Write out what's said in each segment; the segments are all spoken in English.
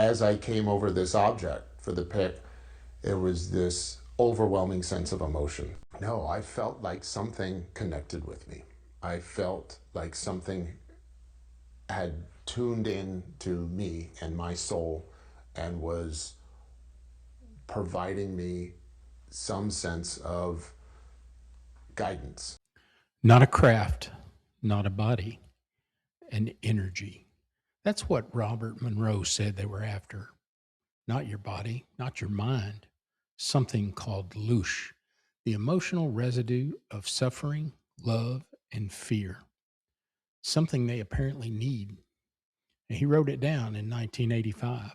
as I came over this object for the pick, it was this overwhelming sense of emotion. No, I felt like something connected with me. I felt like something had tuned in to me and my soul and was providing me some sense of guidance. Not a craft, not a body, an energy. That's what Robert Monroe said they were after. Not your body, not your mind, something called LOOSH, the emotional residue of suffering, love, and fear. Something they apparently need. And he wrote it down in 1985,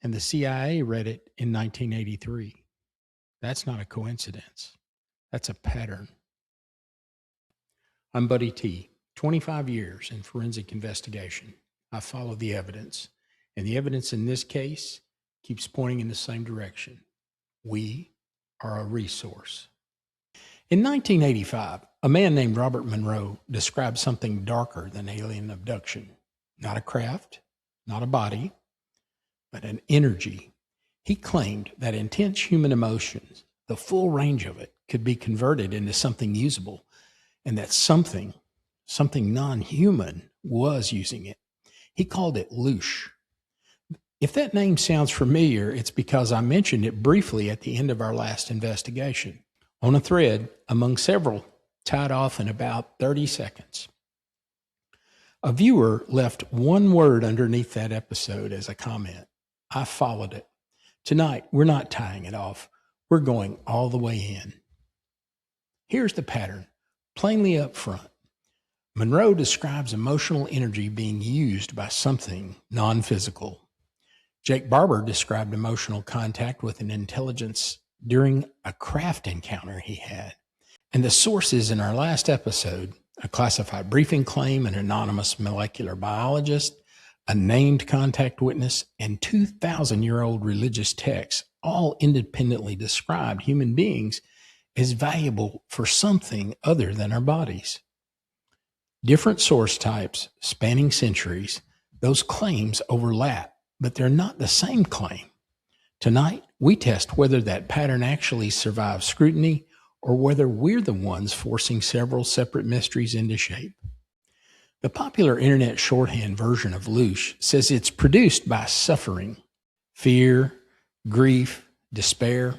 and the CIA read it in 1983. That's not a coincidence. That's a pattern. I'm Buddy T. 25 years in forensic investigation. I follow the evidence, and the evidence in this case keeps pointing in the same direction. We are a resource. In 1985, a man named Robert Monroe described something darker than alien abduction. Not a craft, not a body, but an energy. He claimed that intense human emotions, the full range of it, could be converted into something usable, and that something non-human was using it. He called it LOOSH. If that name sounds familiar, it's because I mentioned it briefly at the end of our last investigation on a thread among several tied off in about 30 seconds. A viewer left one word underneath that episode as a comment. I followed it. Tonight, we're not tying it off. We're going all the way in. Here's the pattern, plainly up front. Monroe describes emotional energy being used by something non-physical. Jake Barber described emotional contact with an intelligence during a craft encounter he had. And the sources in our last episode, a classified briefing claim, an anonymous molecular biologist, a named contact witness, and 2,000-year-old religious texts all independently described human beings as valuable for something other than our bodies. Different source types spanning centuries, those claims overlap, but they're not the same claim. Tonight, we test whether that pattern actually survives scrutiny or whether we're the ones forcing several separate mysteries into shape. The popular internet shorthand version of LOOSH says it's produced by suffering, fear, grief, despair,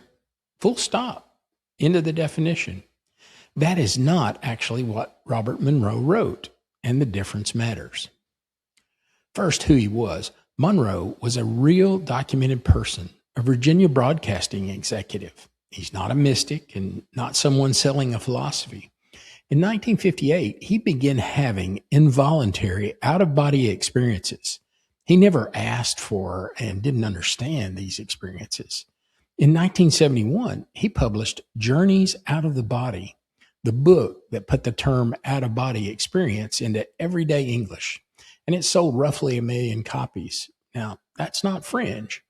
full stop, end of the definition. That is not actually what Robert Monroe wrote, and the difference matters. First, who he was. Monroe was a real documented person, a Virginia broadcasting executive. He's not a mystic and not someone selling a philosophy. In 1958, he began having involuntary out-of-body experiences. He never asked for and didn't understand these experiences. In 1971, he published Journeys Out of the Body, the book that put the term out-of-body experience into everyday English, and it sold roughly 1 million copies. Now, that's not fringe.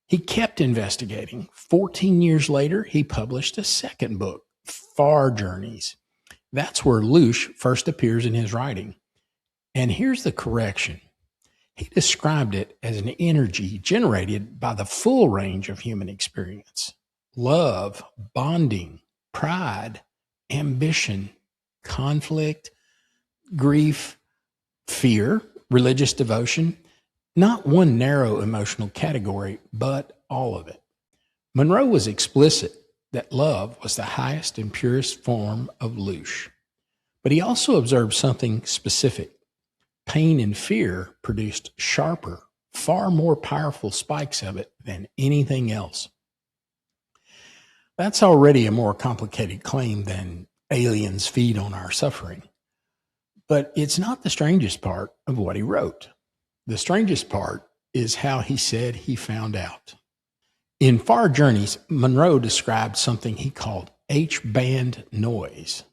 He kept investigating. 14 years later, he published a second book, Far Journeys. That's where LOOSH first appears in his writing. And here's the correction. He described it as an energy generated by the full range of human experience. Love, bonding, pride, ambition, conflict, grief, fear, religious devotion, not one narrow emotional category, but all of it. Monroe was explicit that love was the highest and purest form of LOOSH. But he also observed something specific. Pain and fear produced sharper, far more powerful spikes of it than anything else. That's already a more complicated claim than aliens feed on our suffering. But it's not the strangest part of what he wrote. The strangest part is how he said he found out. In Far Journeys, Monroe described something he called H-band noise,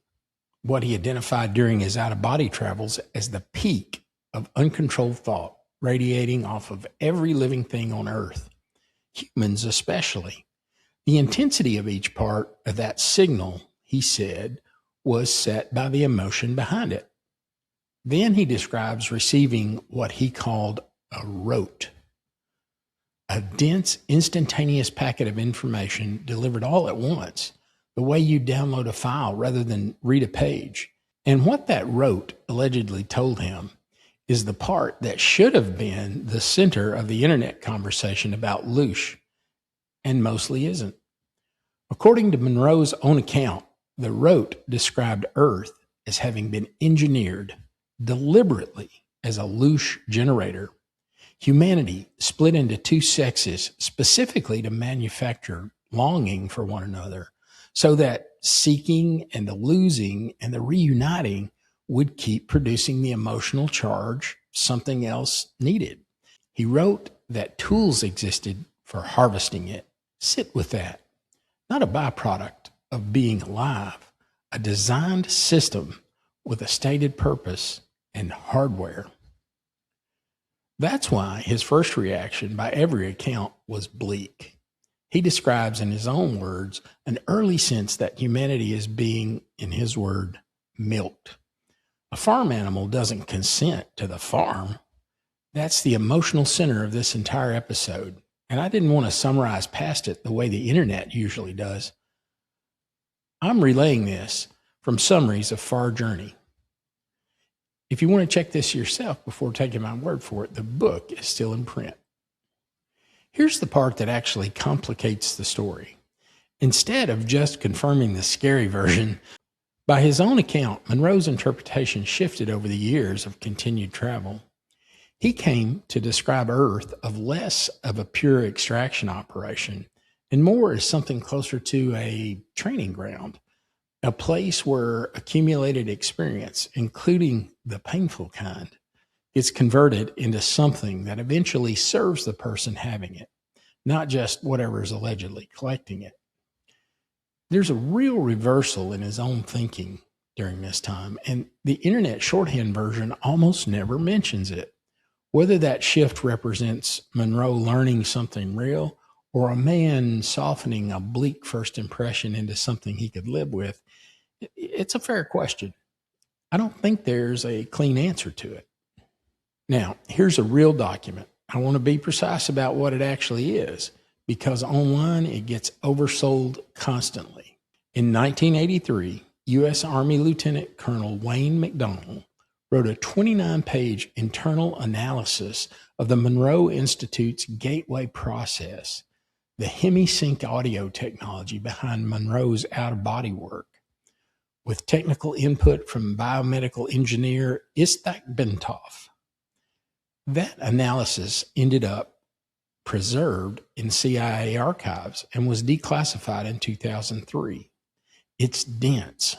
what he identified during his out-of-body travels as the peak of uncontrolled thought radiating off of every living thing on Earth, humans especially. The intensity of each part of that signal, he said, was set by the emotion behind it. Then he describes receiving what he called a rote. a dense, instantaneous packet of information delivered all at once, the way you download a file rather than read a page. And what that rote allegedly told him is the part that should have been the center of the internet conversation about LOOSH, and mostly isn't. According to Monroe's own account, the rote described Earth as having been engineered deliberately as a LOOSH generator. Humanity split into two sexes specifically to manufacture longing for one another, so that seeking and the losing and the reuniting would keep producing the emotional charge something else needed. He wrote that tools existed for harvesting it. Sit with that. Not a byproduct of being alive, a designed system with a stated purpose and hardware. That's why his first reaction, by every account, was bleak. He describes in his own words an early sense that humanity is being, in his word, milked. A farm animal doesn't consent to the farm. That's the emotional center of this entire episode. And I didn't want to summarize past it the way the internet usually does. I'm relaying this from summaries of Far Journey. If you want to check this yourself before taking my word for it, the book is still in print. Here's the part that actually complicates the story. Instead of just confirming the scary version, by his own account, Monroe's interpretation shifted over the years of continued travel. He came to describe Earth of less of a pure extraction operation and more as something closer to a training ground, a place where accumulated experience, including the painful kind, is converted into something that eventually serves the person having it, not just whatever is allegedly collecting it. There's a real reversal in his own thinking during this time, and the internet shorthand version almost never mentions it. Whether that shift represents Monroe learning something real or a man softening a bleak first impression into something he could live with, it's a fair question. I don't think there's a clean answer to it. Now, here's a real document. I want to be precise about what it actually is, because online it gets oversold constantly. In 1983, U.S. Army Lieutenant Colonel Wayne McDonnell wrote a 29-page internal analysis of the Monroe Institute's gateway process, the hemisync audio technology behind Monroe's out-of-body work, with technical input from biomedical engineer Istak Bentov. That analysis ended up preserved in CIA archives and was declassified in 2003. It's dense.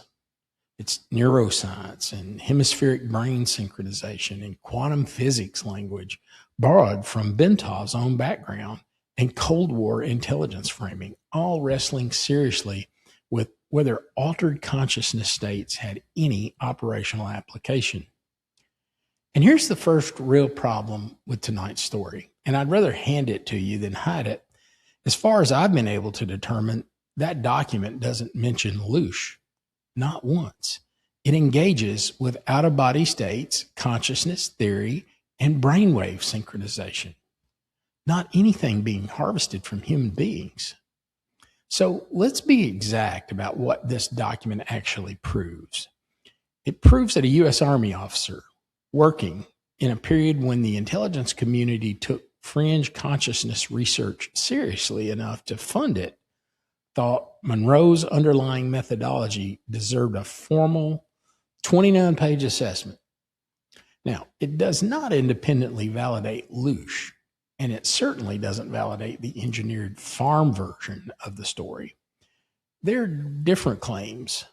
It's neuroscience and hemispheric brain synchronization and quantum physics language borrowed from Bentov's own background and Cold War intelligence framing, all wrestling seriously with whether altered consciousness states had any operational application. And here's the first real problem with tonight's story, and I'd rather hand it to you than hide it. As far as I've been able to determine, that document doesn't mention LOOSH, not once. It engages with out-of-body states, consciousness theory, and brainwave synchronization, not anything being harvested from human beings. So let's be exact about what this document actually proves. It proves that a U.S. Army officer working in a period when the intelligence community took fringe consciousness research seriously enough to fund it, thought Monroe's underlying methodology deserved a formal 29-page assessment. Now, it does not independently validate LOOSH, and it certainly doesn't validate the engineered farm version of the story. They're different claims,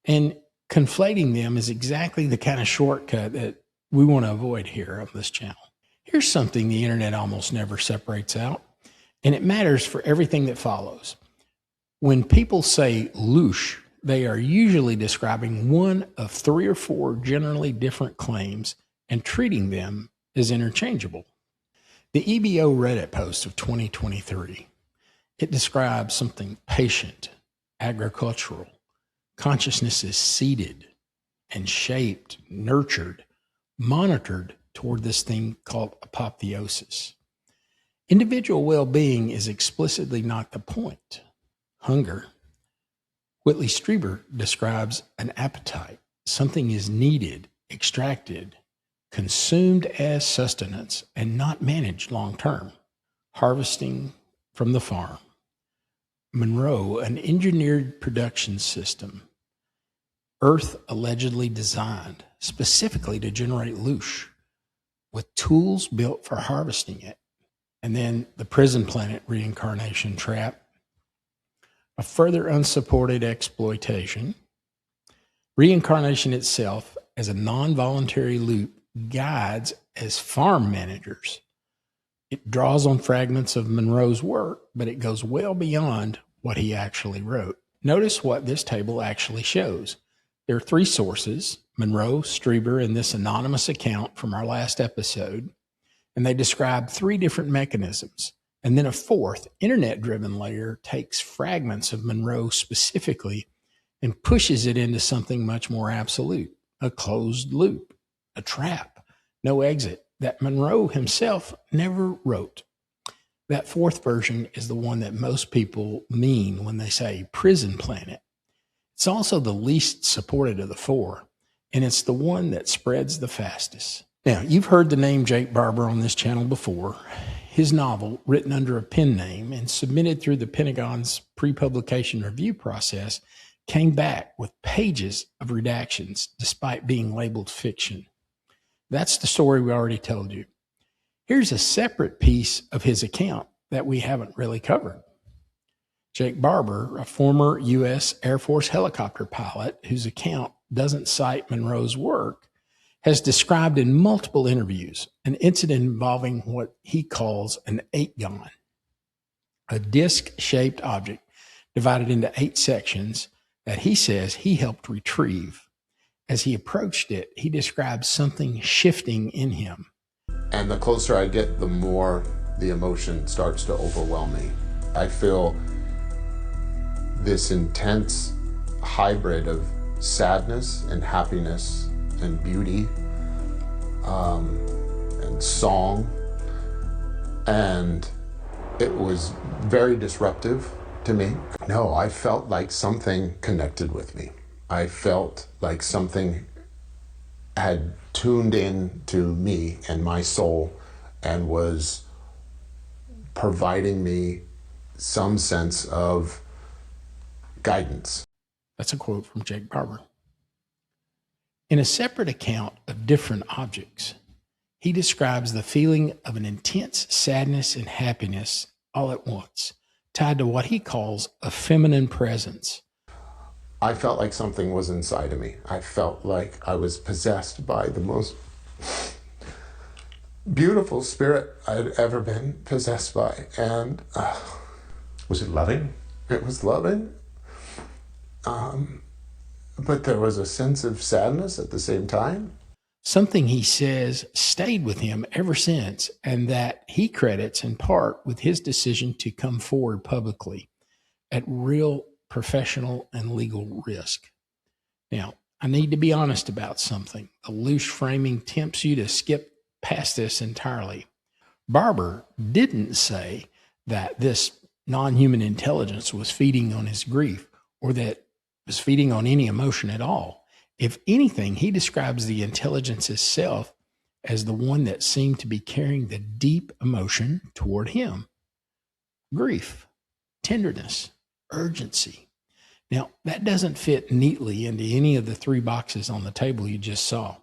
and conflating them is exactly the kind of shortcut that we want to avoid here on this channel. Here's something the internet almost never separates out, and it matters for everything that follows. When people say LOOSH, they are usually describing one of 3 or 4 generally different claims and treating them as interchangeable. The EBO Reddit post of 2023, it describes something patient, agricultural. Consciousness is seeded and shaped, nurtured, monitored toward this thing called apotheosis. Individual well-being is explicitly not the point. Hunger. Whitley Strieber describes an appetite. Something is needed, extracted, consumed as sustenance, and not managed long-term. Harvesting from the farm. Monroe, an engineered production system. Earth allegedly designed specifically to generate LOOSH with tools built for harvesting it. And then the prison planet reincarnation trap. A further unsupported exploitation. Reincarnation itself as a non-voluntary loop guides as farm managers. It draws on fragments of Monroe's work, but it goes well beyond what he actually wrote. Notice what this table actually shows. There are three sources, Monroe, Strieber, and this anonymous account from our last episode, and they describe three different mechanisms. And then a fourth, internet-driven layer takes fragments of Monroe specifically and pushes it into something much more absolute, a closed loop, a trap, no exit, that Monroe himself never wrote. That fourth version is the one that most people mean when they say prison planet. It's also the least supported of the four, and it's the one that spreads the fastest. Now, you've heard the name Jake Barber on this channel before. His novel, written under a pen name and submitted through the Pentagon's pre-publication review process, came back with pages of redactions despite being labeled fiction. That's the story we already told you. Here's a separate piece of his account that we haven't really covered. Jake Barber, a former U.S. Air Force helicopter pilot whose account doesn't cite Monroe's work, has described in multiple interviews an incident involving what he calls an 8-gon, a disc-shaped object divided into 8 sections that he says he helped retrieve. As he approached it, he describes something shifting in him. And the closer I get, the more the emotion starts to overwhelm me. I feel this intense hybrid of sadness and happiness and beauty and song. And it was very disruptive to me. No, I felt like something connected with me. I felt like something had tuned in to me and my soul and was providing me some sense of guidance. That's a quote from Jake Barber. In a separate account of different objects, he describes the feeling of an intense sadness and happiness all at once, tied to what he calls a feminine presence. I felt like something was inside of me. I felt like I was possessed by the most beautiful spirit I'd ever been possessed by. And was it loving? It was loving. But there was a sense of sadness at the same time. Something he says stayed with him ever since, and that he credits in part with his decision to come forward publicly at real professional and legal risk. Now, I need to be honest about something. The loose framing tempts you to skip past this entirely. Barber didn't say that this non-human intelligence was feeding on his grief or that it was feeding on any emotion at all. If anything, he describes the intelligence itself as the one that seemed to be carrying the deep emotion toward him. Grief, tenderness, urgency. Now, that doesn't fit neatly into any of the 3 boxes on the table you just saw.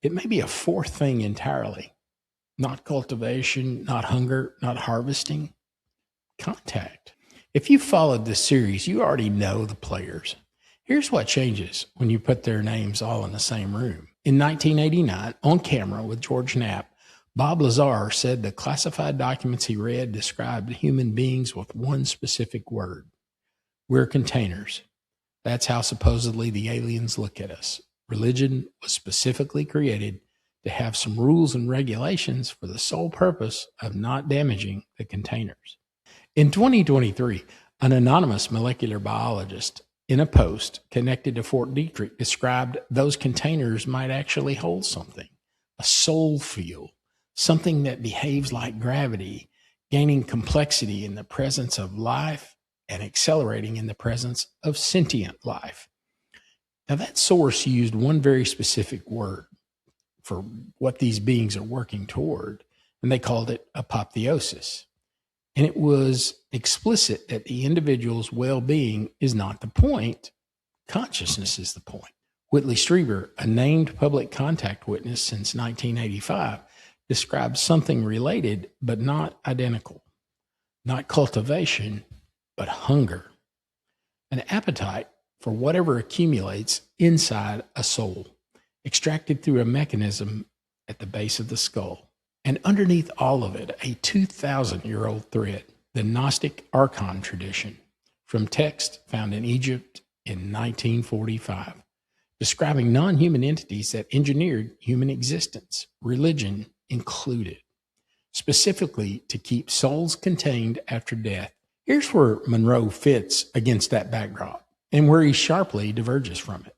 It may be a fourth thing entirely. Not cultivation, not hunger, not harvesting. Contact. If you followed this series, you already know the players. Here's what changes when you put their names all in the same room. In 1989, on camera with George Knapp, Bob Lazar said the classified documents he read described human beings with one specific word. We're containers. That's how supposedly the aliens look at us. Religion was specifically created to have some rules and regulations for the sole purpose of not damaging the containers. In 2023, an anonymous molecular biologist in a post connected to Fort Detrick described those containers might actually hold something, a soul field, something that behaves like gravity, gaining complexity in the presence of life and accelerating in the presence of sentient life. Now, that source used one very specific word for what these beings are working toward, and they called it apotheosis. And it was explicit that the individual's well-being is not the point. Consciousness is the point. Whitley Strieber, a named public contact witness since 1985, describes something related but not identical. Not cultivation, but hunger. An appetite for whatever accumulates inside a soul, extracted through a mechanism at the base of the skull. And underneath all of it, a 2,000-year-old thread, the Gnostic Archon tradition, from text found in Egypt in 1945, describing non-human entities that engineered human existence, religion included, specifically to keep souls contained after death. Here's where Monroe fits against that backdrop and where he sharply diverges from it.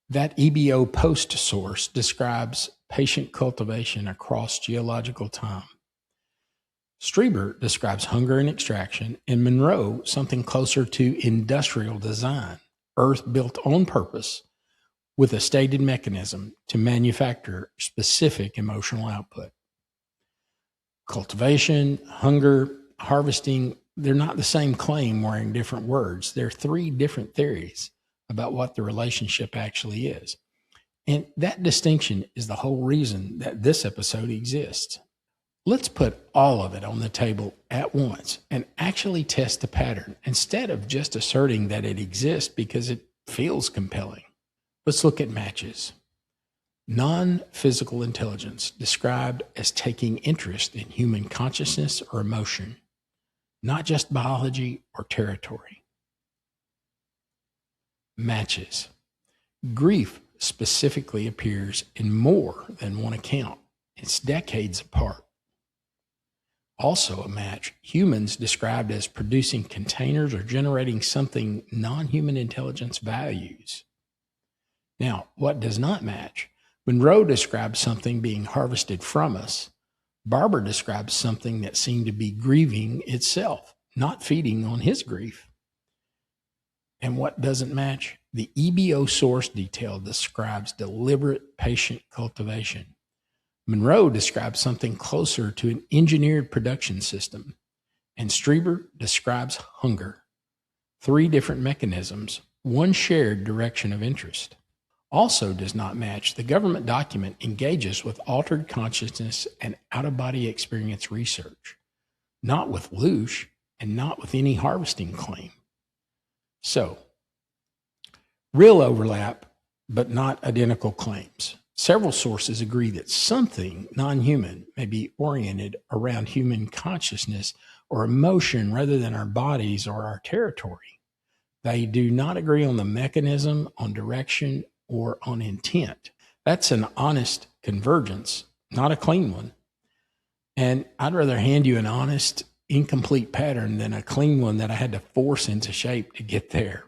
That EBO post source describes patient cultivation across geological time. Strieber describes hunger and extraction, and Monroe something closer to industrial design, earth built on purpose with a stated mechanism to manufacture specific emotional output. Cultivation, hunger, harvesting, they're not the same claim wearing different words. They're three different theories about what the relationship actually is. And that distinction is the whole reason that this episode exists. Let's put all of it on the table at once and actually test the pattern instead of just asserting that it exists because it feels compelling. Let's look at matches. Non-physical intelligence described as taking interest in human consciousness or emotion, not just biology or territory. Matches. Grief specifically appears in more than one account. It's decades apart. Also a match, humans described as producing containers or generating something non-human intelligence values. Now, what does not match? Monroe describes something being harvested from us. Barber describes something that seemed to be grieving itself, not feeding on his grief. And what doesn't match? The EBO source detail describes deliberate patient cultivation. Monroe describes something closer to an engineered production system, and Strieber describes hunger. Three different mechanisms, one shared direction of interest. Also does not match, the government document engages with altered consciousness and out-of-body experience research, not with LOOSH and not with any harvesting claim. So, real overlap, but not identical claims. Several sources agree that something non-human may be oriented around human consciousness or emotion rather than our bodies or our territory. They do not agree on the mechanism, on direction, or on intent. That's an honest convergence, not a clean one. And I'd rather hand you an honest, incomplete pattern than a clean one that I had to force into shape to get there.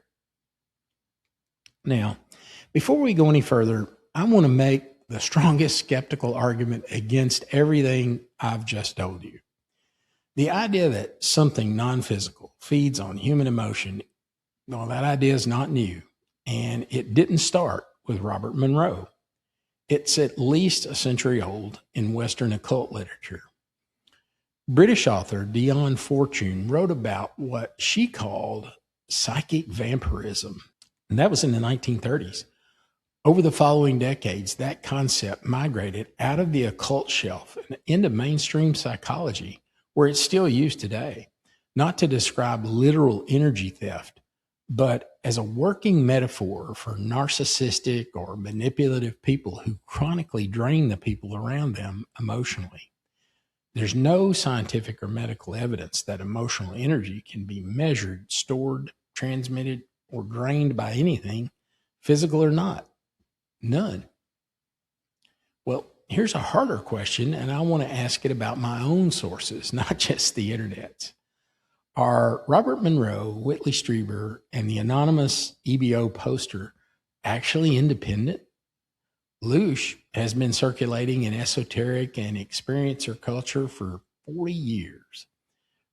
Now, before we go any further, I want to make the strongest skeptical argument against everything I've just told you. The idea that something non-physical feeds on human emotion, well, that idea is not new, and it didn't start with Robert Monroe. It's at least a century old in Western occult literature. British author Dion Fortune wrote about what she called psychic vampirism, and that was in the 1930s. Over the following decades, that concept migrated out of the occult shelf and into mainstream psychology, where it's still used today, not to describe literal energy theft, but as a working metaphor for narcissistic or manipulative people who chronically drain the people around them emotionally. There's no scientific or medical evidence that emotional energy can be measured, stored, transmitted, or drained by anything, physical or not. None. Well, here's a harder question, and I want to ask it about my own sources, not just the internet's. Are Robert Monroe, Whitley Strieber, and the anonymous EBO poster actually independent? LOOSH has been circulating in esoteric and experiencer culture for 40 years.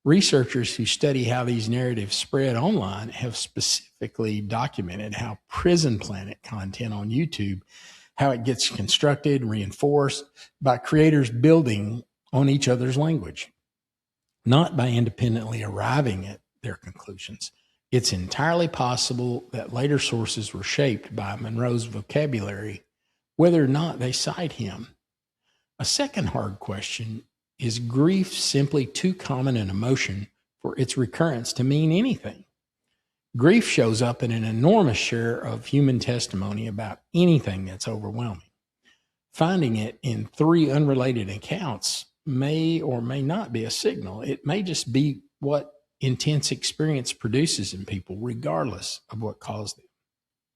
Researchers who study how these narratives spread online have specifically documented how prison planet content on YouTube, how it gets constructed and reinforced by creators building on each other's language, not by independently arriving at their conclusions. It's entirely possible that later sources were shaped by Monroe's vocabulary, whether or not they cite him. A second hard question: is grief simply too common an emotion for its recurrence to mean anything? Grief shows up in an enormous share of human testimony about anything that's overwhelming. Finding it in 3 unrelated accounts may or may not be a signal. It may just be what intense experience produces in people, regardless of what caused it.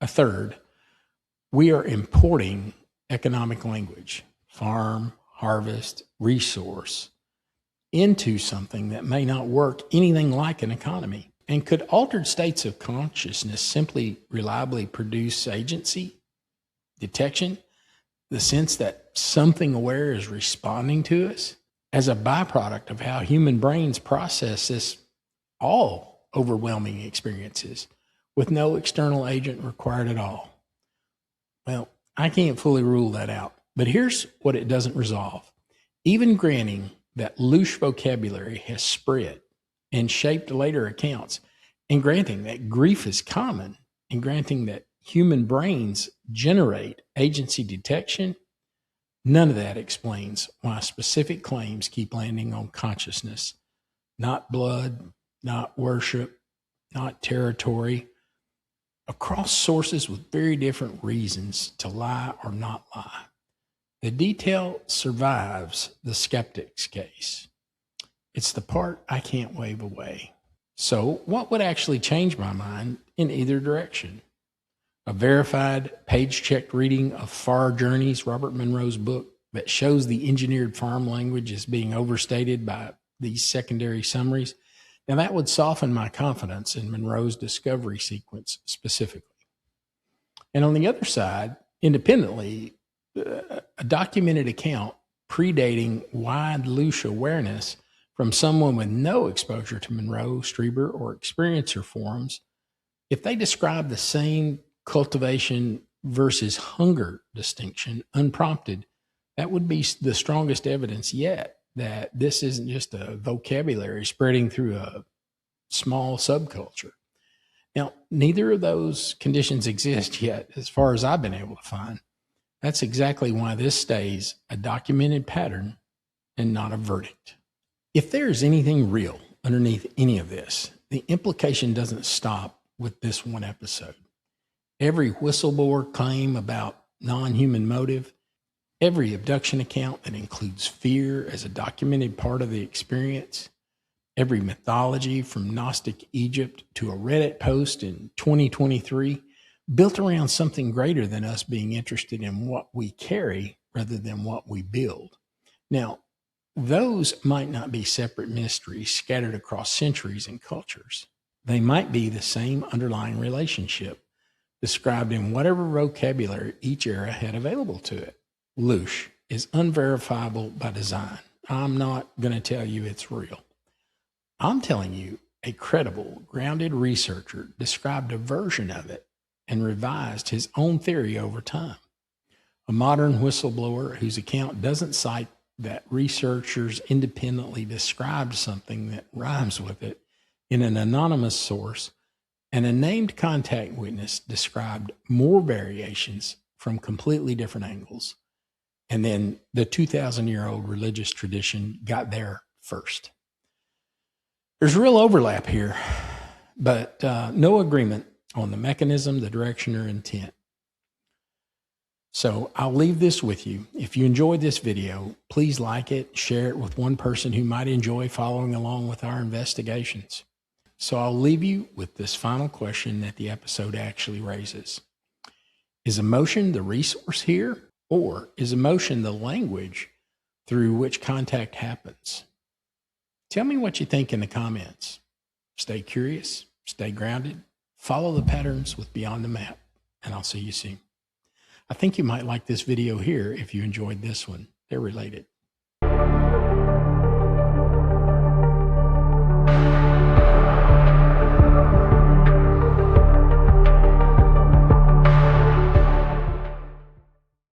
A third, we are importing economic language, farm, harvest, resource, into something that may not work anything like an economy. And could altered states of consciousness simply reliably produce agency, detection, the sense that something aware is responding to us as a byproduct of how human brains process this all overwhelming experiences with no external agent required at all? Well, I can't fully rule that out, but here's what it doesn't resolve. Even granting that LOOSH vocabulary has spread and shaped later accounts, and granting that grief is common, and granting that human brains generate agency detection, none of that explains why specific claims keep landing on consciousness, not blood, not worship, not territory, across sources with very different reasons to lie or not lie. The detail survives the skeptic's case. It's the part I can't wave away. So what would actually change my mind in either direction? A verified, page-checked reading of Far Journeys, Robert Monroe's book, that shows the engineered farm language as being overstated by these secondary summaries. Now, that would soften my confidence in Monroe's discovery sequence specifically. And on the other side, independently, a documented account predating wide LOOSH awareness from someone with no exposure to Monroe, Strieber, or experiencer forums, if they describe the same cultivation versus hunger distinction unprompted, that would be the strongest evidence yet that this isn't just a vocabulary spreading through a small subculture. Now, neither of those conditions exist yet, as far as I've been able to find. That's exactly why this stays a documented pattern and not a verdict. If there is anything real underneath any of this, the implication doesn't stop with this one episode. Every whistleblower claim about non-human motive, every abduction account that includes fear as a documented part of the experience, every mythology from Gnostic Egypt to a Reddit post in 2023 built around something greater than us being interested in what we carry rather than what we build. Now, those might not be separate mysteries scattered across centuries and cultures. They might be the same underlying relationship described in whatever vocabulary each era had available to it. LOOSH is unverifiable by design. I'm not going to tell you it's real. I'm telling you a credible, grounded researcher described a version of it and revised his own theory over time. A modern whistleblower whose account doesn't cite that researchers independently described something that rhymes with it in an anonymous source, and a named contact witness described more variations from completely different angles. And then the 2,000-year-old religious tradition got there first. There's real overlap here, but no agreement on the mechanism, the direction, or intent. So I'll leave this with you. If you enjoyed this video, please like it, share it with one person who might enjoy following along with our investigations. So I'll leave you with this final question that the episode actually raises. Is emotion the resource here, or is emotion the language through which contact happens? Tell me what you think in the comments. Stay curious, stay grounded, follow the patterns with Beyond the Map, and I'll see you soon. I think you might like this video here if you enjoyed this one. They're related.